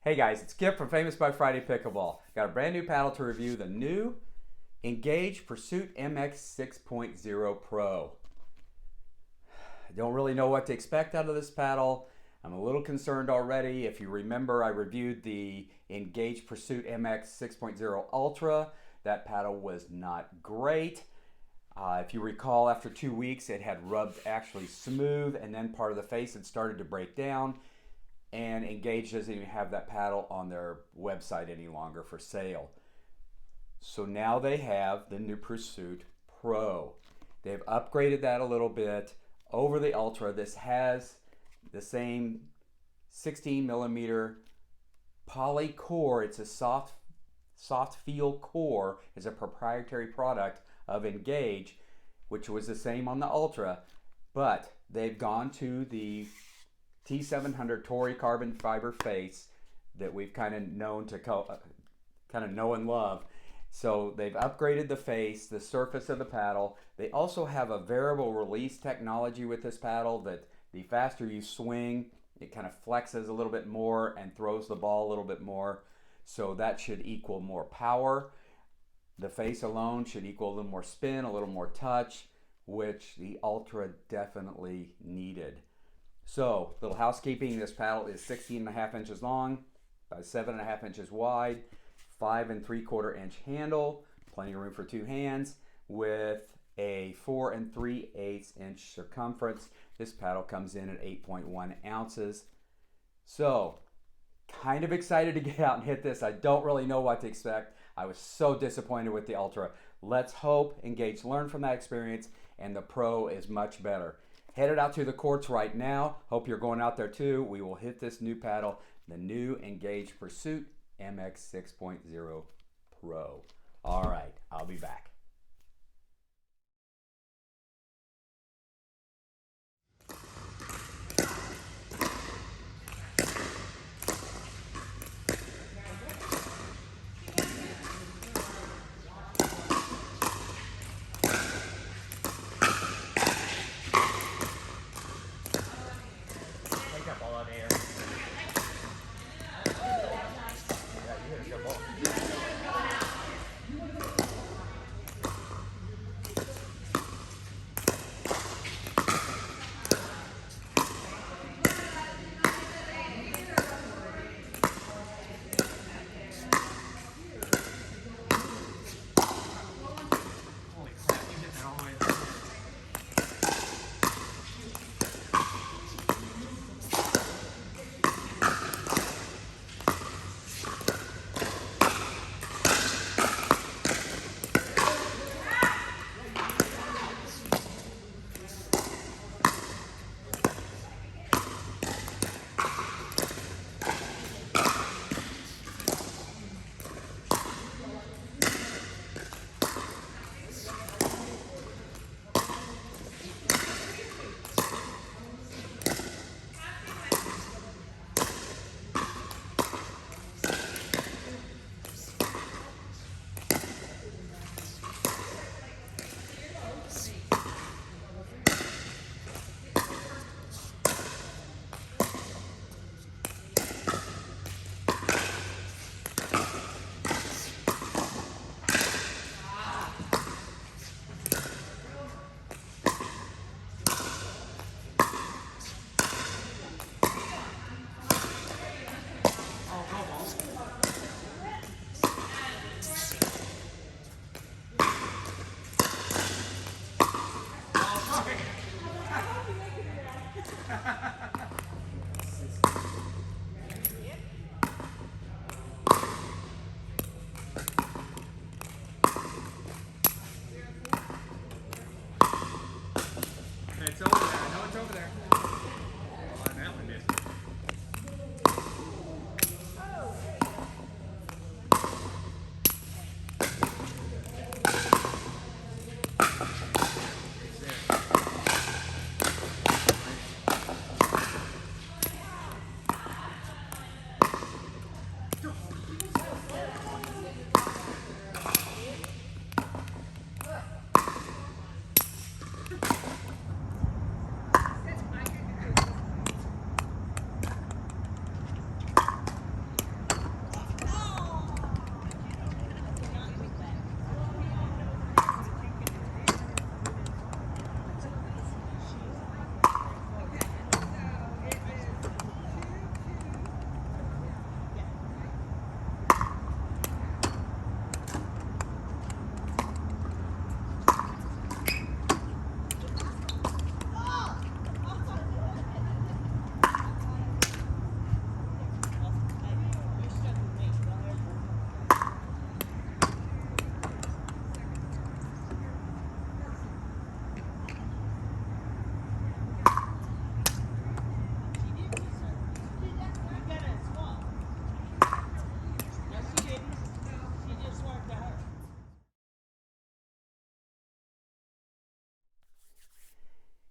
Hey guys, it's Kip from Famous by Friday Pickleball. Got a brand new paddle to review, the new Engage Pursuit MX 6.0 Pro. I don't really know what to expect out of this paddle. I'm a little concerned already. If you remember, I reviewed the Engage Pursuit MX 6.0 Ultra. That paddle was not great. If you recall, after 2 weeks, it had rubbed actually smooth, and then part of the face had started to break down. And Engage doesn't even have that paddle on their website any longer for sale. So now they have the new Pursuit Pro. They've upgraded that a little bit over the Ultra. This has the same 16 millimeter poly core. It's a soft feel core. It's a proprietary product of Engage, which was the same on the Ultra, but they've gone to the T700 Tory carbon fiber face that we've kind of known to know and love. So they've upgraded the face, the surface of the paddle. They also have a variable release technology with this paddle that the faster you swing, it kind of flexes a little bit more and throws the ball a little bit more. So that should equal more power. The face alone should equal a little more spin, a little more touch, which the Ultra definitely needed. So, little housekeeping, this paddle is 16.5 inches long by 7.5 inches wide, 5 3/4 inch handle, plenty of room for two hands, with a 4 3/8 inch circumference. This paddle comes in at 8.1 ounces. So, kind of excited to get out and hit this. I don't really know what to expect. I was so disappointed with the Ultra. Let's hope Engage learned from that experience and the Pro is much better. Headed out to the courts right now. Hope you're going out there too. We will hit this new paddle, the new Engage Pursuit MX 6.0 Pro. All right, I'll be back. Take that ball out of the air. Yeah, you hit a good ball.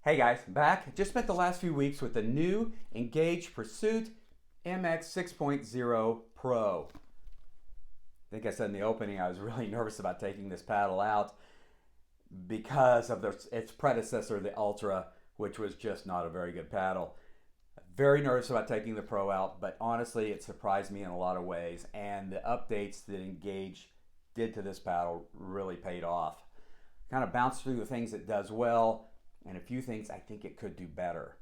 Hey guys, back. Just spent the last few weeks with the new Engage Pursuit MX 6.0 Pro. I think I said in the opening I was really nervous about taking this paddle out because of its predecessor, the Ultra, which was just not a very good paddle. Very nervous about taking the Pro out, but honestly it surprised me in a lot of ways, and the updates that Engage did to this paddle really paid off. Kind of bounced through the things it does well, and a few things I think it could do better.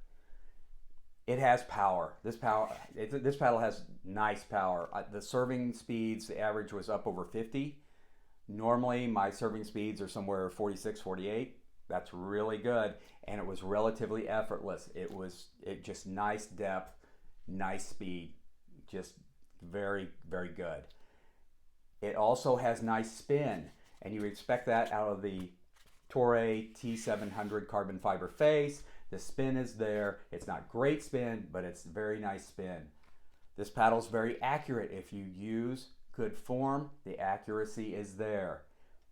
It has power. This paddle has nice power. The serving speeds, the average was up over 50. Normally my serving speeds are somewhere 46, 48. That's really good, and it was relatively effortless. It just nice depth, nice speed, just very, very good. It also has nice spin, and you expect that out of the Toray T700 carbon fiber face. The spin is there. It's not great spin, but it's very nice spin. This paddle is very accurate. If you use good form, the accuracy is there.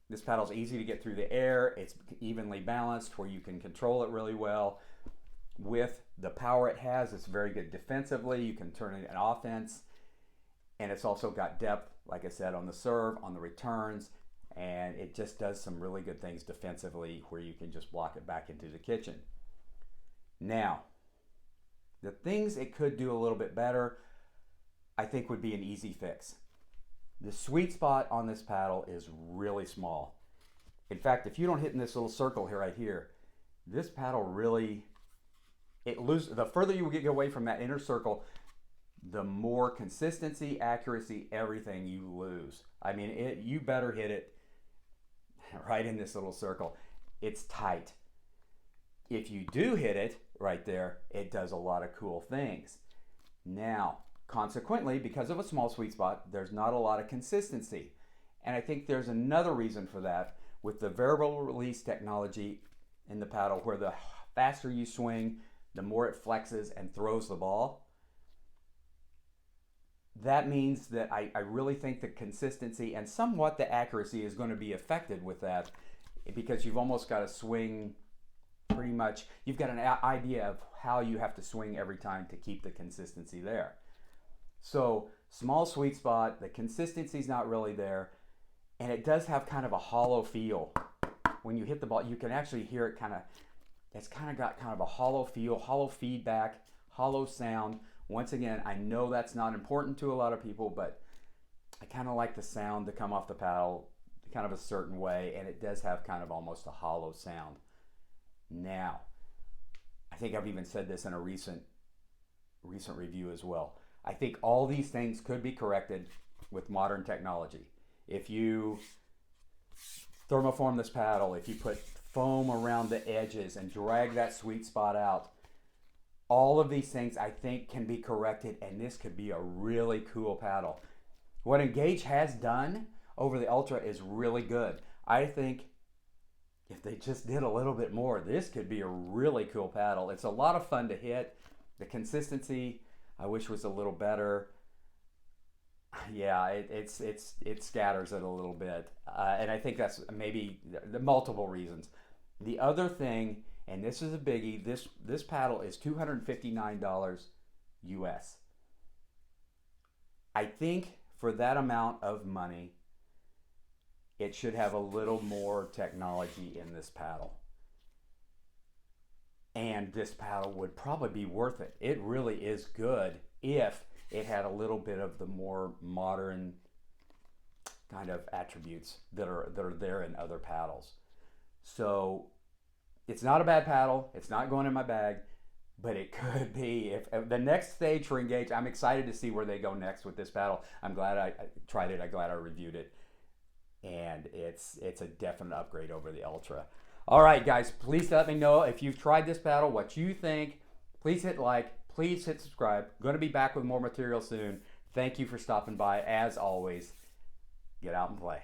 This paddle is easy to get through the air. It's evenly balanced where you can control it really well. With the power it has, it's very good defensively. You can turn it in offense. And it's also got depth, like I said, on the serve, on the returns. And it just does some really good things defensively where you can just block it back into the kitchen. Now, the things it could do a little bit better, I think would be an easy fix. The sweet spot on this paddle is really small. In fact, if you don't hit in this little circle here, right here, this paddle really, the further you get away from that inner circle, the more consistency, accuracy, everything you lose. I mean, you better hit it right in this little circle. It's tight. If you do hit it right there, it does a lot of cool things. Now, consequently, because of a small sweet spot, there's not a lot of consistency. And I think there's another reason for that with the variable release technology in the paddle, where the faster you swing, the more it flexes and throws the ball. That means that I really think the consistency and somewhat the accuracy is going to be affected with that, because you've almost got to swing pretty much, you've got an idea of how you have to swing every time to keep the consistency there. So small sweet spot, the consistency's not really there, and it does have kind of a hollow feel. When you hit the ball, you can actually hear it it's kind of got kind of a hollow feel, hollow feedback, hollow sound. Once again, I know that's not important to a lot of people, but I kind of like the sound to come off the paddle kind of a certain way, and it does have kind of almost a hollow sound. Now, I think I've even said this in a recent review as well. I think all these things could be corrected with modern technology. If you thermoform this paddle, if you put foam around the edges and drag that sweet spot out, all of these things I think can be corrected, and this could be a really cool paddle. What Engage has done over the Ultra is really good. I think if they just did a little bit more, this could be a really cool paddle. It's a lot of fun to hit. The consistency, I wish, was a little better. Yeah, it scatters it a little bit, and I think that's maybe the multiple reasons. The other thing, and this is a biggie, this paddle is $259 US. I think for that amount of money, it should have a little more technology in this paddle. And this paddle would probably be worth it. It really is good if it had a little bit of the more modern kind of attributes that are there in other paddles. So it's not a bad paddle. It's not going in my bag, but it could be. If the next stage for Engage, I'm excited to see where they go next with this paddle. I'm glad I tried it. I'm glad I reviewed it. And it's a definite upgrade over the Ultra. All right, guys, please let me know if you've tried this paddle, what you think. Please hit like. Please hit subscribe. Going to be back with more material soon. Thank you for stopping by. As always, get out and play.